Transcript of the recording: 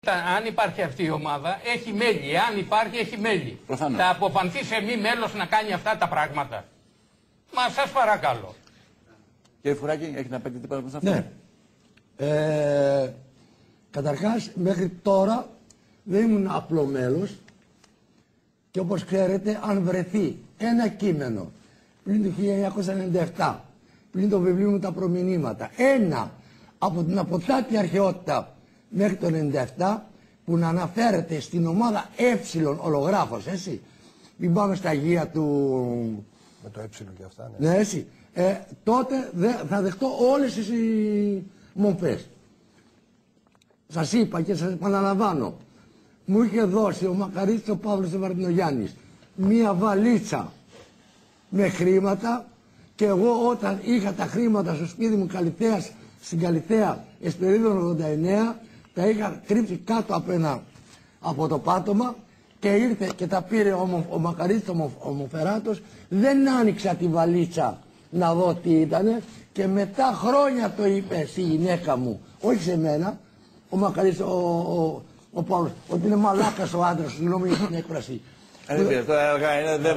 Αν υπάρχει αυτή η ομάδα, έχει μέλη. Αν υπάρχει, έχει μέλη. Προφανώς. Θα αποφανθεί σε μη μέλος να κάνει αυτά τα πράγματα. Μα σας παρακαλώ. Κύριε Φουράκη, έχετε να πείτε τίποτα προς αυτό? Ναι. Καταρχάς, μέχρι τώρα δεν ήμουν απλό μέλος και όπως ξέρετε, αν βρεθεί ένα κείμενο πριν το 1997, πριν το βιβλίο μου τα προμηνύματα, ένα από την αποτάτη αρχαιότητα μέχρι το 1997, που να αναφέρεται στην ομάδα ολογράφος, έτσι, μην πάμε στα αγία του... Με το και αυτά, ναι, έτσι. Τότε θα δεχτώ όλες τις μορφές. Σας είπα και σας επαναλαμβάνω, μου είχε δώσει ο Μακαρίτης ο Παύλος ο Βαρδινογιάννης μία βαλίτσα με χρήματα και εγώ όταν είχα τα χρήματα στο σπίτι μου Καλυθέας, στην Καλυθέα Εσπερίδων 89, τα είχα κρύψει κάτω από το πάτωμα και ήρθε και τα πήρε ο Μακαρίτης ο Μοφεράτος. Δεν άνοιξα τη βαλίτσα να δω τι ήτανε και μετά χρόνια το είπε στη γυναίκα μου, όχι σε μένα, ο Μακαρίτης ο Παύλος, ότι είναι μαλάκας ο άντρας, συγγνώμη για την έκφραση.